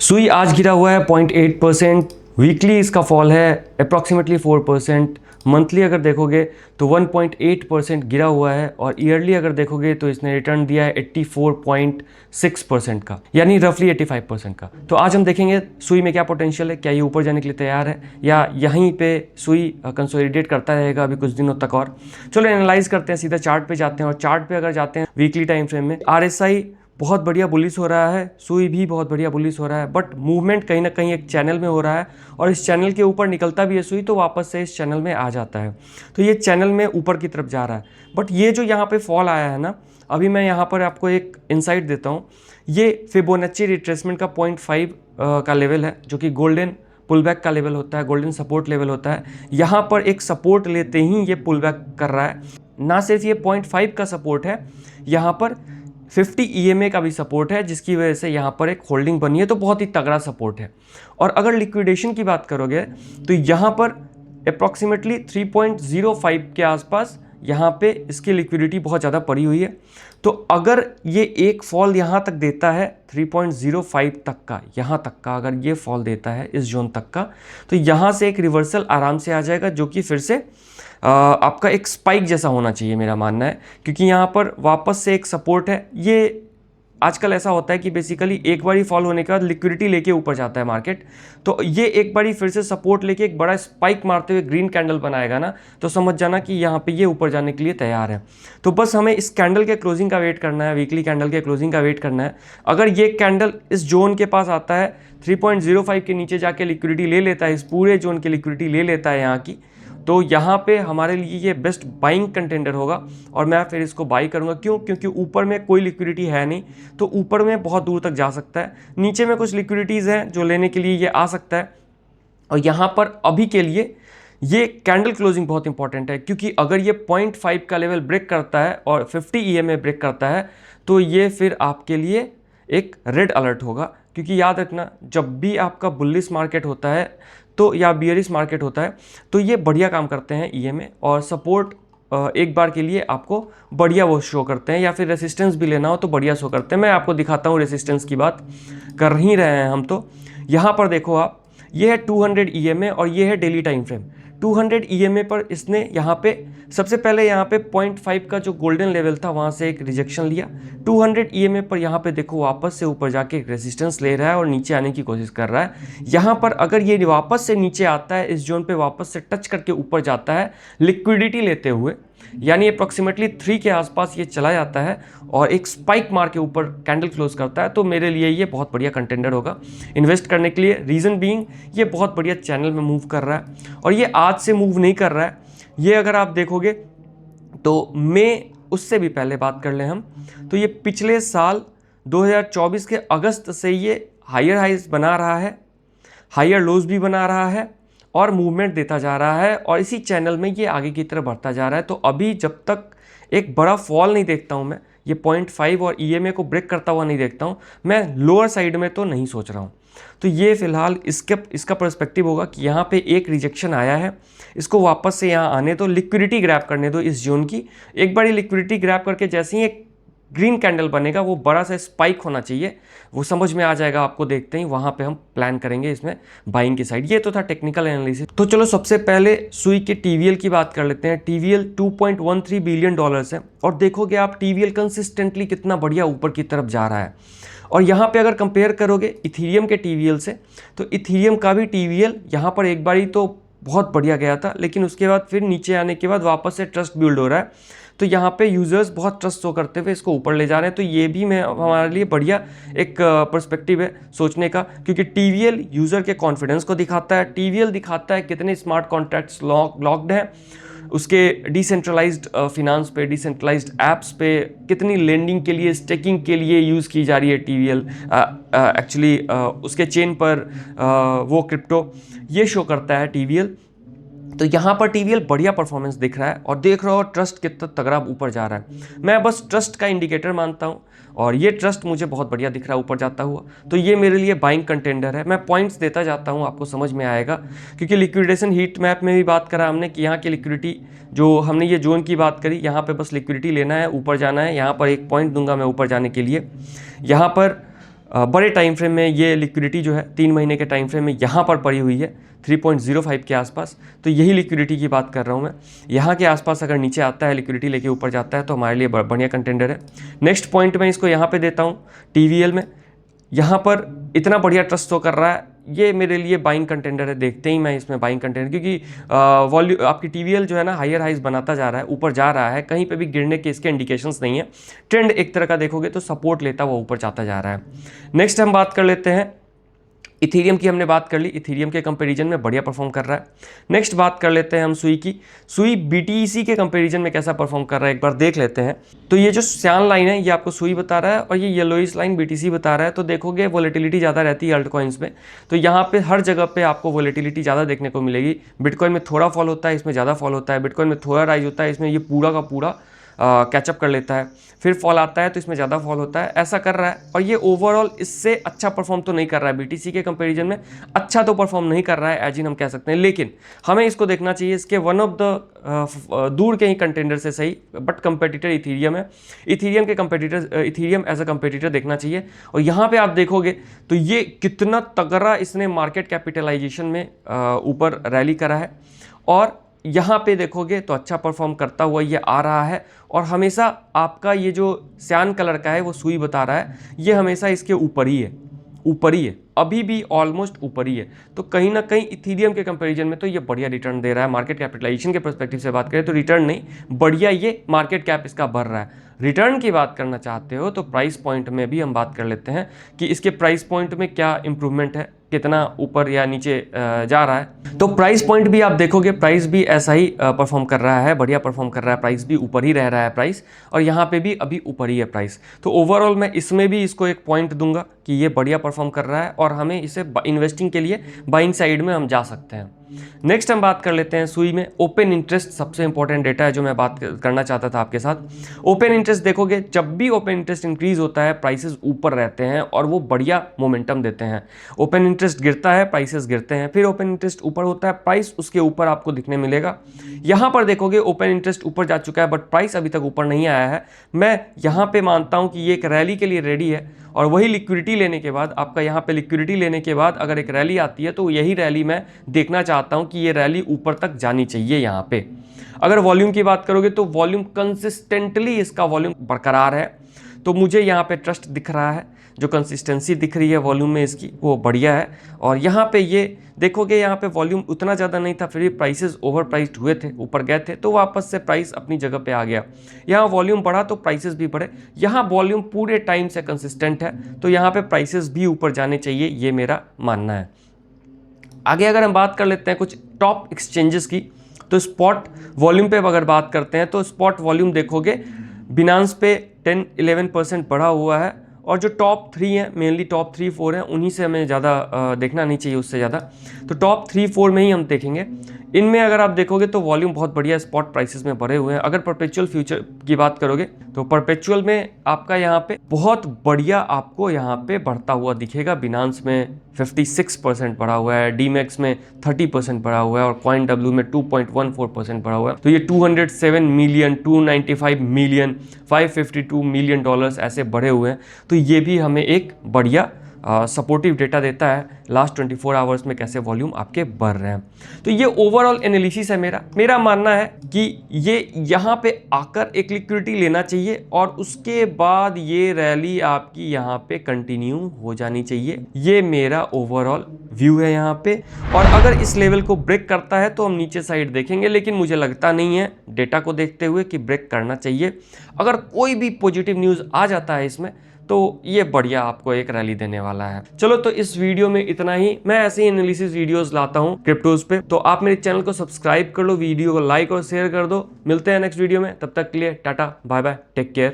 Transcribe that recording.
सुई आज गिरा हुआ है 0.8%। वीकली इसका फॉल है अप्रॉक्सीमेटली 4%। मंथली अगर देखोगे तो 1.8% गिरा हुआ है और ईयरली अगर देखोगे तो इसने रिटर्न दिया है 84.6% का, यानी रफली 85% का। तो आज हम देखेंगे सुई में क्या पोटेंशियल है, क्या ये ऊपर जाने के लिए तैयार है या यहीं पे सुई कंसोलिडेट करता रहेगा अभी कुछ दिनों तक। और चलो एनालाइज करते हैं, सीधा चार्ट पे जाते हैं। और चार्ट पे अगर जाते हैं वीकली टाइम फ्रेम में, आरएसआई बहुत बढ़िया बुलिश हो रहा है, सुई भी बहुत बढ़िया बुलिश हो रहा है, बट मूवमेंट कहीं ना कहीं एक चैनल में हो रहा है और इस चैनल के ऊपर निकलता भी है सुई तो वापस से इस चैनल में आ जाता है। तो ये चैनल में ऊपर की तरफ जा रहा है। बट ये जो यहाँ पे फॉल आया है ना, अभी मैं यहाँ पर आपको एक इंसाइट देता हूँ। ये फिबोनाची रिट्रेसमेंट का 0.5 का लेवल है, जो कि गोल्डन पुलबैक का लेवल होता है, गोल्डन सपोर्ट लेवल होता है। यहाँ पर एक सपोर्ट लेते ही ये पुलबैक कर रहा है। ना सिर्फ ये 0.5 का सपोर्ट है, यहाँ पर 50 EMA का भी सपोर्ट है, जिसकी वजह से यहाँ पर एक होल्डिंग बनी है। तो बहुत ही तगड़ा सपोर्ट है। और अगर लिक्विडेशन की बात करोगे तो यहाँ पर अप्रॉक्सीमेटली 3.05 के आसपास यहाँ पे इसकी लिक्विडिटी बहुत ज़्यादा पड़ी हुई है। तो अगर ये एक फॉल यहाँ तक देता है 3.05 तक का, यहाँ तक का अगर ये फॉल देता है इस जोन तक का, तो यहाँ से एक रिवर्सल आराम से आ जाएगा, जो कि फिर से आपका एक स्पाइक जैसा होना चाहिए मेरा मानना है। क्योंकि यहाँ पर वापस से एक सपोर्ट है। ये आजकल ऐसा होता है कि बेसिकली एक बारी फॉल होने के बाद लिक्विडिटी लेके ऊपर जाता है मार्केट। तो ये एक बारी फिर से सपोर्ट लेके एक बड़ा स्पाइक मारते हुए ग्रीन कैंडल बनाएगा ना, तो समझ जाना कि यहाँ पे ये ऊपर जाने के लिए तैयार है। तो बस हमें इस कैंडल के क्लोजिंग का वेट करना है, वीकली कैंडल के क्लोजिंग का वेट करना है। अगर ये कैंडल इस जोन के पास आता है, 3.05 के नीचे जाके लिक्विडिटी ले लेता है, इस पूरे जोन की लिक्विडिटी ले लेता है यहाँ की, तो यहाँ पे हमारे लिए ये बेस्ट बाइंग कंटेंडर होगा और मैं फिर इसको बाई करूँगा। क्यों? क्योंकि ऊपर में कोई लिक्विडिटी है नहीं, तो ऊपर में बहुत दूर तक जा सकता है। नीचे में कुछ लिक्विडिटीज़ हैं जो लेने के लिए ये आ सकता है। और यहाँ पर अभी के लिए ये कैंडल क्लोजिंग बहुत इंपॉर्टेंट है, क्योंकि अगर ये 0.5 का लेवल ब्रेक करता है और 50 EMA ब्रेक करता है तो ये फिर आपके लिए एक रेड अलर्ट होगा। क्योंकि याद रखना, जब भी आपका बुलिश मार्केट होता है तो या बियरिश मार्केट होता है तो ये बढ़िया काम करते हैं EMA और सपोर्ट एक बार के लिए आपको बढ़िया वो शो करते हैं, या फिर रेसिस्टेंस भी लेना हो तो बढ़िया शो करते हैं। मैं आपको दिखाता हूँ, रेसिस्टेंस की बात कर ही रहे हैं हम। तो यहाँ पर देखो आप, ये है 200 EMA और ये है डेली टाइम फ्रेम। 200 EMA पर इसने यहाँ पे सबसे पहले यहाँ पे 0.5 का जो गोल्डन लेवल था वहाँ से एक रिजेक्शन लिया। 200 EMA पर यहाँ पे देखो वापस से ऊपर जाके एक रेजिस्टेंस ले रहा है और नीचे आने की कोशिश कर रहा है। यहाँ पर अगर ये वापस से नीचे आता है, इस जोन पे वापस से टच करके ऊपर जाता है लिक्विडिटी लेते हुए, यानी अप्रॉक्सीमेटली 3 के आसपास ये चला जाता है और एक स्पाइक मार के ऊपर कैंडल क्लोज करता है, तो मेरे लिए ये बहुत बढ़िया कंटेंडर होगा इन्वेस्ट करने के लिए। रीज़न बीइंग, ये बहुत बढ़िया चैनल में मूव कर रहा है और ये आज से मूव नहीं कर रहा है। ये अगर आप देखोगे तो मई, उससे भी पहले बात कर लें हम, तो ये पिछले साल 2024 के अगस्त से ये हायर हाइज बना रहा है, हायर लोज भी बना रहा है और मूवमेंट देता जा रहा है और इसी चैनल में ये आगे की तरफ बढ़ता जा रहा है। तो अभी जब तक एक बड़ा फॉल नहीं देखता हूँ मैं, ये 0.5 और EMA को ब्रेक करता हुआ नहीं देखता हूँ, मैं लोअर साइड में तो नहीं सोच रहा हूँ। तो ये फिलहाल इसका पर्सपेक्टिव होगा कि यहाँ पे एक रिजेक्शन आया है, इसको वापस से यहाँ आने दो, लिक्विडिटी ग्रैब करने दो इस जोन की। एक बारी लिक्विडिटी ग्रैब करके जैसे ही एक ग्रीन कैंडल बनेगा, वो बड़ा सा स्पाइक होना चाहिए, वो समझ में आ जाएगा आपको देखते ही, वहाँ पे हम प्लान करेंगे इसमें बाइंग की साइड। ये तो था टेक्निकल एनालिसिस। तो चलो सबसे पहले सुई के TVL की बात कर लेते हैं। TVL $2.13 बिलियन है और देखोगे आप TVL कंसिस्टेंटली कितना बढ़िया ऊपर की तरफ जा रहा है। और यहाँ पे अगर कंपेयर करोगे इथीरियम के TVL से, तो इथीरियम का भी TVL यहाँ पर एक बारी तो बहुत बढ़िया गया था, लेकिन उसके बाद फिर नीचे आने के बाद वापस से ट्रस्ट बिल्ड हो रहा है। तो यहाँ पे यूज़र्स बहुत ट्रस्ट शो करते हुए इसको ऊपर ले जा रहे हैं। तो ये भी मैं हमारे लिए बढ़िया एक पर्सपेक्टिव है सोचने का, क्योंकि TVL यूज़र के कॉन्फिडेंस को दिखाता है। TVL दिखाता है कितने स्मार्ट कॉन्ट्रैक्ट्स लॉक्ड हैं, उसके डिसेंट्रलाइज्ड फिनांस पे, डिसेंट्रलाइज्ड ऐप्स पे कितनी लेंडिंग के लिए, स्टेकिंग के लिए यूज़ की जा रही है TVL एक्चुअली उसके चेन पर वो क्रिप्टो, ये शो करता है TVL। तो यहाँ पर TVL बढ़िया परफॉर्मेंस दिख रहा है और देख रहे हो ट्रस्ट कितना तगड़ा ऊपर जा रहा है। मैं बस ट्रस्ट का इंडिकेटर मानता हूँ और ये ट्रस्ट मुझे बहुत बढ़िया दिख रहा है ऊपर जाता हुआ, तो ये मेरे लिए बाइंग कंटेंडर है। मैं पॉइंट्स देता जाता हूँ, आपको समझ में आएगा, क्योंकि लिक्विडेशन हीट मैप में भी बात करा हमने कि यहाँ की लिक्विडिटी, जो हमने ये जोन की बात करी, यहाँ पे बस लिक्विडिटी लेना है, ऊपर जाना है। यहाँ पर एक पॉइंट दूंगा मैं ऊपर जाने के लिए। यहाँ पर बड़े टाइम फ्रेम में ये लिक्विडिटी जो है 3 महीने के टाइम फ्रेम में यहाँ पर पड़ी हुई है 3.05 के आसपास। तो यही लिक्विडिटी की बात कर रहा हूँ मैं। यहाँ के आसपास अगर नीचे आता है, लिक्विडिटी लेके ऊपर जाता है, तो हमारे लिए बढ़िया कंटेंडर है। नेक्स्ट पॉइंट मैं इसको यहाँ पे देता हूँ TVL में। यहाँ पर इतना बढ़िया ट्रस्ट शो कर रहा है, ये मेरे लिए बाइंग कंटेंडर है। देखते ही मैं इसमें बाइंग कंटेंडर, क्योंकि वॉल्यूम आपकी TVL जो है ना हायर हाइज बनाता जा रहा है, ऊपर जा रहा है, कहीं पे भी गिरने के इसके इंडिकेशंस नहीं है। ट्रेंड एक तरह का देखोगे तो सपोर्ट लेता हुआ ऊपर जाता जा रहा है। नेक्स्ट हम बात कर लेते हैं इथीरियम की। हमने बात कर ली, इथीरियम के कंपैरिजन में बढ़िया परफॉर्म कर रहा है। नेक्स्ट बात कर लेते हैं हम सुई की। सुई BTC के कंपैरिजन में कैसा परफॉर्म कर रहा है एक बार देख लेते हैं। तो ये जो स्यान लाइन है ये आपको सुई बता रहा है और ये येलोइश लाइन BTC बता रहा है। तो देखोगे वोलेटिलिटी ज़्यादा रहती है अल्ट कॉइन्स में, तो यहाँ पे हर जगह पे आपको वोलेटिलिटी ज़्यादा देखने को मिलेगी। बिटकॉइन में थोड़ा फॉल होता है, इसमें ज़्यादा फॉल होता है। बिटकॉइन में थोड़ा राइज होता है, इसमें ये पूरा का पूरा कैचअप कर लेता है। फिर फॉल आता है तो इसमें ज़्यादा फॉल होता है, ऐसा कर रहा है। और ये ओवरऑल इससे अच्छा परफॉर्म तो नहीं कर रहा है, BTC के कंपैरिजन में अच्छा तो परफॉर्म नहीं कर रहा है एज इन हम कह सकते हैं। लेकिन हमें इसको देखना चाहिए इसके वन ऑफ द दूर के ही कंटेंडर से सही, बट कंपेटिटर इथीरियम है। इथीरियम के competitor, Ethereum as a competitor देखना चाहिए। और यहाँ पे आप देखोगे तो ये कितना तगड़ा इसने मार्केट कैपिटलाइजेशन में ऊपर रैली करा है। और यहाँ पे देखोगे तो अच्छा परफॉर्म करता हुआ ये आ रहा है। और हमेशा आपका ये जो स्यान कलर का है वो सुई बता रहा है, ये हमेशा इसके ऊपर ही है, ऊपर ही है, अभी भी ऑलमोस्ट ऊपर ही है। तो कहीं ना कहीं इथीरियम के कंपैरिजन में तो ये बढ़िया रिटर्न दे रहा है। मार्केट कैपिटलाइजेशन के पर्सपेक्टिव से बात करें तो रिटर्न नहीं, बढ़िया ये मार्केट कैप इसका बढ़ रहा है। रिटर्न की बात करना चाहते हो तो प्राइस पॉइंट में भी हम बात कर लेते हैं कि इसके प्राइस पॉइंट में क्या इंप्रूवमेंट है, कितना ऊपर या नीचे जा रहा है। तो प्राइस पॉइंट भी आप देखोगे, प्राइस भी ऐसा ही परफॉर्म कर रहा है, बढ़िया परफॉर्म कर रहा है। प्राइस भी ऊपर ही रह रहा है प्राइस, और यहाँ पे भी अभी ऊपर ही है प्राइस। तो ओवरऑल मैं इसमें भी इसको एक पॉइंट दूंगा कि ये बढ़िया परफॉर्म कर रहा है और हमें इसे इन्वेस्टिंग के लिए बाइंग साइड में हम जा सकते हैं। नेक्स्ट हम बात कर लेते हैं सुई में। ओपन इंटरेस्ट सबसे इंपॉर्टेंट डेटा है जो मैं बात करना चाहता था आपके साथ। ओपन इंटरेस्ट देखोगे, जब भी ओपन इंटरेस्ट इंक्रीज होता है प्राइसेस ऊपर रहते हैं और वो बढ़िया मोमेंटम देते हैं। ओपन इंटरेस्ट गिरता है, प्राइसेस गिरते हैं, फिर ओपन इंटरेस्ट ऊपर होता है, प्राइस उसके ऊपर आपको दिखने मिलेगा। यहाँ पर देखोगे ओपन इंटरेस्ट ऊपर जा चुका है बट प्राइस अभी तक ऊपर नहीं आया है। मैं यहाँ पे मानता हूँ कि ये एक रैली के लिए रेडी है, और वही लिक्विडिटी लेने के बाद, आपका यहाँ पे लिक्विडिटी लेने के बाद अगर एक रैली आती है तो यही रैली मैं देखना चाहता हूँ कि ये रैली ऊपर तक जानी चाहिए। यहाँ पे अगर वॉल्यूम की बात करोगे तो वॉल्यूम कंसिस्टेंटली इसका वॉल्यूम बरकरार है, तो मुझे यहाँ पे ट्रस्ट दिख रहा है। जो कंसिस्टेंसी दिख रही है वॉल्यूम में इसकी वो बढ़िया है। और यहाँ पे ये देखोगे यहाँ पे वॉल्यूम उतना ज़्यादा नहीं था, फिर भी प्राइसेस ओवर प्राइस्ड हुए थे, ऊपर गए थे, तो वापस से प्राइस अपनी जगह पे आ गया। यहाँ वॉल्यूम बढ़ा तो प्राइसेस भी बढ़े, यहाँ वॉल्यूम पूरे टाइम से कंसिस्टेंट है, तो यहाँ पे प्राइसेस भी ऊपर जाने चाहिए, ये मेरा मानना है। आगे अगर हम बात कर लेते हैं कुछ टॉप एक्सचेंजेस की, तो स्पॉट वॉल्यूम पे अगर बात करते हैं तो स्पॉट वॉल्यूम देखोगे बिनांस पे 10-11% बढ़ा हुआ है। और जो टॉप 3 हैं, मेनली टॉप 3-4 हैं, उन्हीं से हमें ज़्यादा देखना नहीं चाहिए उससे ज़्यादा। तो टॉप 3-4 में ही हम देखेंगे। इनमें अगर आप देखोगे तो वॉल्यूम बहुत बढ़िया स्पॉट प्राइसेस में बढ़े हुए हैं। अगर परपेचुअल फ्यूचर की बात करोगे तो परपेचुअल में आपका यहाँ पे बहुत बढ़िया आपको यहाँ पे बढ़ता हुआ दिखेगा। बिनांस में 56% बढ़ा हुआ है, डीमैक्स में 30% बढ़ा हुआ है, और कॉइन डब्ल्यू में 2.14% बढ़ा हुआ है। तो ये 207 मिलियन, 295 मिलियन, 552 मिलियन डॉलर्स ऐसे बढ़े हुए हैं। तो ये भी हमें एक बढ़िया सपोर्टिव डेटा देता है लास्ट 24 आवर्स में कैसे वॉल्यूम आपके बढ़ रहे हैं। तो ये ओवरऑल एनालिसिस है मेरा मानना है कि ये यहाँ पे आकर एक लिक्विडिटी लेना चाहिए और उसके बाद ये रैली आपकी यहाँ पे कंटिन्यू हो जानी चाहिए। ये मेरा ओवरऑल व्यू है यहाँ पे। और अगर इस लेवल को ब्रेक करता है तो हम नीचे साइड देखेंगे, लेकिन मुझे लगता नहीं है डेटा को देखते हुए कि ब्रेक करना चाहिए। अगर कोई भी पॉजिटिव न्यूज़ आ जाता है इसमें तो ये बढ़िया आपको एक रैली देने वाला है। चलो तो इस वीडियो में इतना ही। मैं ऐसे ही एनालिसिस वीडियोस लाता हूँ क्रिप्टोज पे, तो आप मेरे चैनल को सब्सक्राइब कर लो, वीडियो को लाइक और शेयर कर दो। मिलते हैं नेक्स्ट वीडियो में, तब तक के लिए tata bye bye, take care.